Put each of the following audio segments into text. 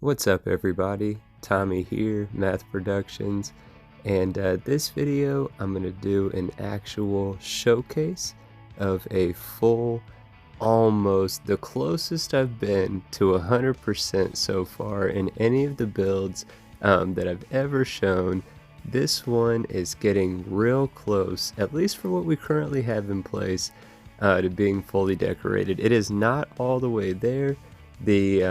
What's up everybody, Tommy here, Math Productions, and this video I'm going to do an actual showcase of a full, almost the closest I've been to 100% so far in any of the builds that I've ever shown. This one is getting real close, at least for what we currently have in place, to being fully decorated. It is not all the way there. The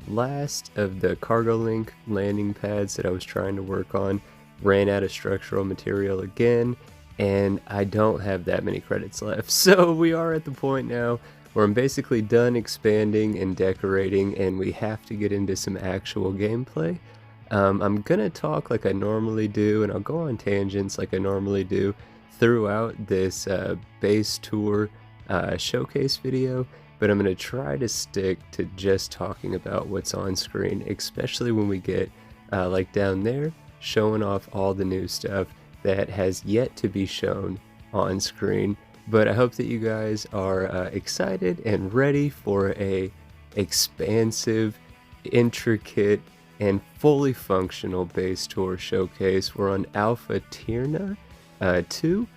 last of the cargo link landing pads that I was trying to work on ran out of structural material again, and I don't have that many credits left. So we are at the point now where I'm basically done expanding and decorating, and we have to get into some actual gameplay. I'm gonna talk like I normally do, and I'll go on tangents like I normally do throughout this base tour showcase video, but I'm going to try to stick to just talking about what's on screen, especially when we get like down there, showing off all the new stuff that has yet to be shown on screen. But I hope that you guys are excited and ready for a expansive, intricate, and fully functional base tour showcase. We're on Alpha Tirna II,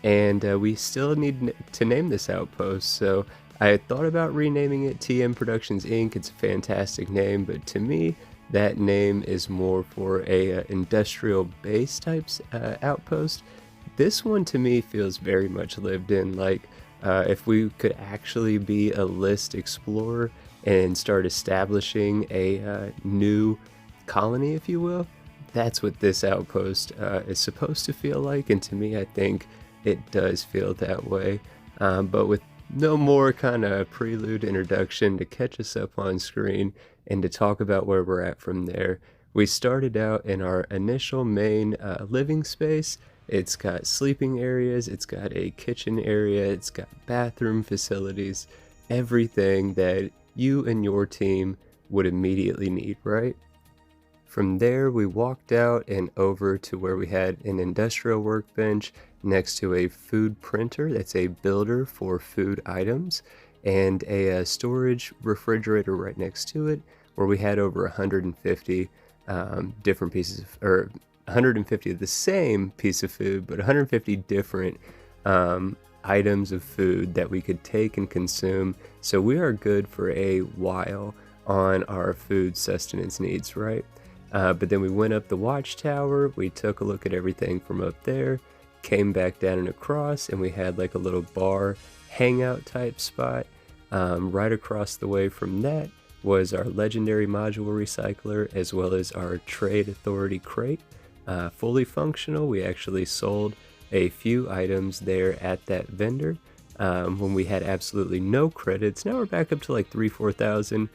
and we still need to name this outpost, so I thought about renaming it TM Productions Inc. It's a fantastic name, but to me, that name is more for a industrial base types outpost. This one to me feels very much lived in, like if we could actually be a list explorer and start establishing a new colony, if you will. That's what this outpost is supposed to feel like, and to me I think it does feel that way. But with no more kind of prelude introduction to catch us up on screen and to talk about where we're at from there. We started out in our initial main living space. It's got sleeping areas, it's got a kitchen area, it's got bathroom facilities, everything that you and your team would immediately need, right? From there, we walked out and over to where we had an industrial workbench next to a food printer, that's a builder for food items, and a storage refrigerator right next to it, where we had over 150 different pieces of, or 150 of the same piece of food, but 150 different items of food that we could take and consume. So we are good for a while on our food sustenance needs, right? But then we went up the watchtower, we took a look at everything from up there, came back down and across, and we had like a little bar hangout type spot. Right across the way from that was our legendary module recycler, as well as our trade authority crate. Fully functional. We actually sold a few items there at that vendor when we had absolutely no credits. Now we're back up to like 3,000-4,000.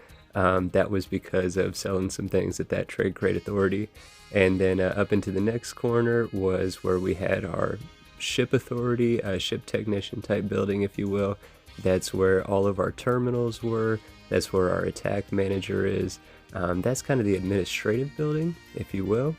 That was because of selling some things at that trade crate authority. And then up into the next corner was where we had our ship authority, ship technician type building, if you will. That's where all of our terminals were. That's where our attack manager is. That's kind of the administrative building, if you will.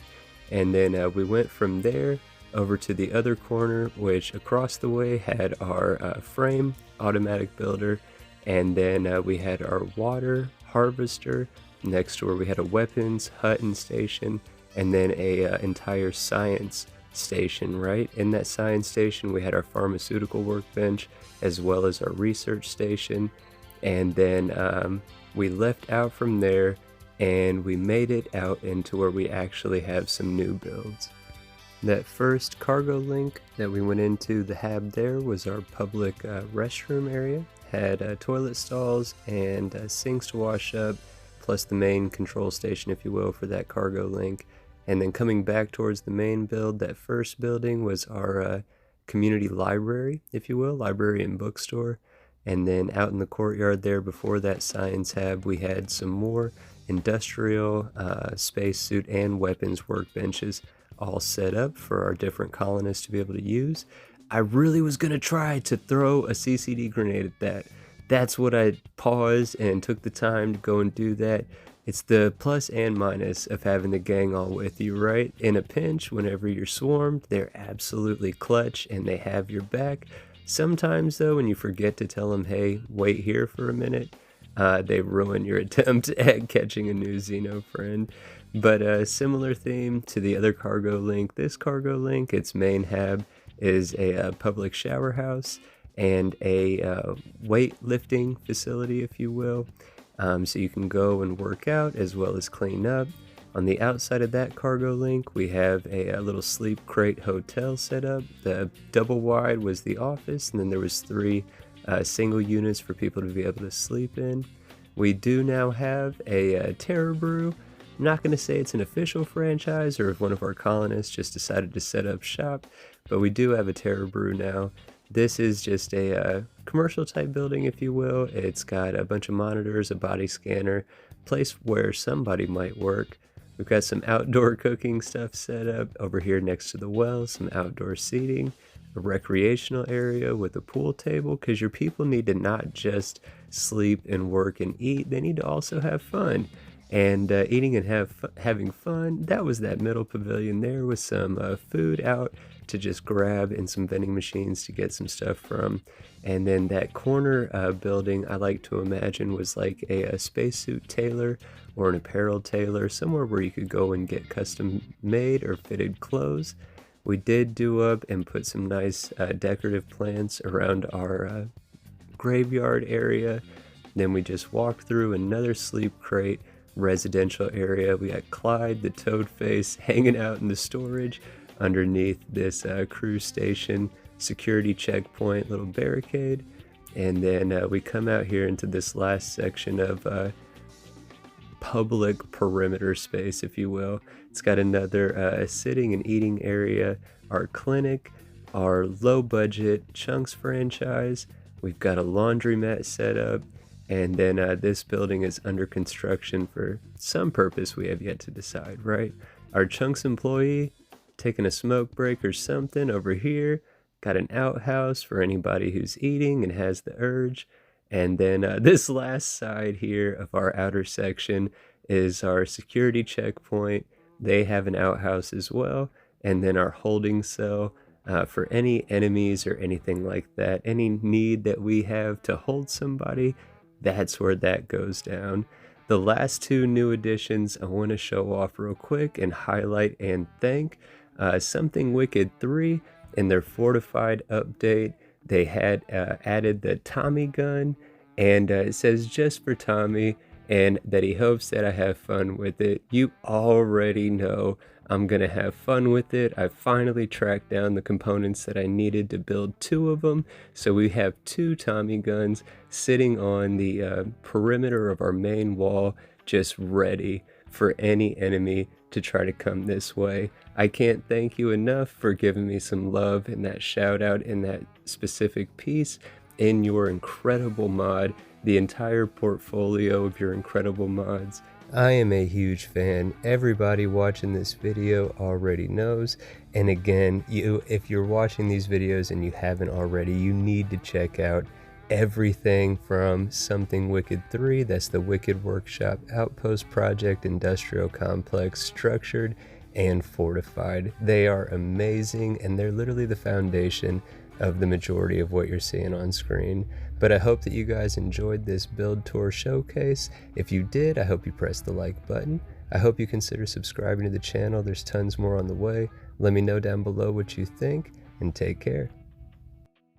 And then we went from there over to the other corner, which across the way had our frame automatic builder. And then we had our water harvester next to where we had a weapons hut and station, and then a entire science station. Right in that science station we had our pharmaceutical workbench, as well as our research station. And then we left out from there and we made it out into where we actually have some new builds. That first cargo link that we went into, the hab there, was our public restroom area. Had toilet stalls and sinks to wash up, plus the main control station, if you will, for that cargo link. And then coming back towards the main build, that first building was our community library, if you will, library and bookstore. And then out in the courtyard there, before that science hab, we had some more industrial, spacesuit, and weapons workbenches all set up for our different colonists to be able to use. I really was going to try to throw a CCD grenade at that. That's what I paused and took the time to go and do that. It's the plus and minus of having the gang all with you, right? In a pinch, whenever you're swarmed, they're absolutely clutch and they have your back. Sometimes though, when you forget to tell them, hey, wait here for a minute, they ruin your attempt at catching a new Xeno friend. But a similar theme to the other cargo link. This cargo link, its main hab is a public shower house and a weightlifting facility, if you will. So you can go and work out as well as clean up. On the outside of that cargo link, we have a little sleep crate hotel set up. The double wide was the office, and then there was 3 single units for people to be able to sleep in. We do now have a Terrabrew. I'm not going to say it's an official franchise or if one of our colonists just decided to set up shop, but we do have a Terrabrew now. This is just a commercial type building, if you will. It's got a bunch of monitors, a body scanner, place where somebody might work. We've got some outdoor cooking stuff set up over here next to the well, some outdoor seating, a recreational area with a pool table, because your people need to not just sleep and work and eat, they need to also have fun. And eating and having fun, that was that middle pavilion there with some food out to just grab and some vending machines to get some stuff from. And then that corner building, I like to imagine, was like a spacesuit tailor or an apparel tailor, somewhere where you could go and get custom made or fitted clothes. We did do up and put some nice decorative plants around our graveyard area. Then we just walked through another sleep crate residential area. We got Clyde the toad face hanging out in the storage underneath this crew station security checkpoint little barricade. And then we come out here into this last section of public perimeter space, if you will. It's got another sitting and eating area, our clinic, our low budget Chunks franchise. We've got a laundromat set up, and then this building is under construction for some purpose we have yet to decide, right? Our Chunks employee taking a smoke break or something over here. Got an outhouse for anybody who's eating and has the urge. And then this last side here of our outer section is our security checkpoint. They have an outhouse as well. And then our holding cell for any enemies or anything like that. Any need that we have to hold somebody, that's where that goes down. The last 2 new additions I want to show off real quick and highlight and thank. Something Wicked 3 in their fortified update. They had added the Tommy gun, and it says just for Tommy, and that he hopes that I have fun with it. You already know I'm gonna have fun with it. I finally tracked down the components that I needed to build 2 of them, so we have 2 Tommy guns sitting on the perimeter of our main wall, just ready for any enemy to try to come this way. I can't thank you enough for giving me some love and that shout out in that specific piece in your incredible mod, the entire portfolio of your incredible mods. I am a huge fan. Everybody watching this video already knows. And again, if you're watching these videos and you haven't already, you need to check out everything from Something Wicked 3, that's the Wicked Workshop Outpost Project Industrial Complex, structured and fortified. They are amazing, and they're literally the foundation of the majority of what you're seeing on screen. But I hope that you guys enjoyed this build tour showcase. If you did, I hope you press the like button. I hope you consider subscribing to the channel. There's tons more on the way. Let me know down below what you think, and take care.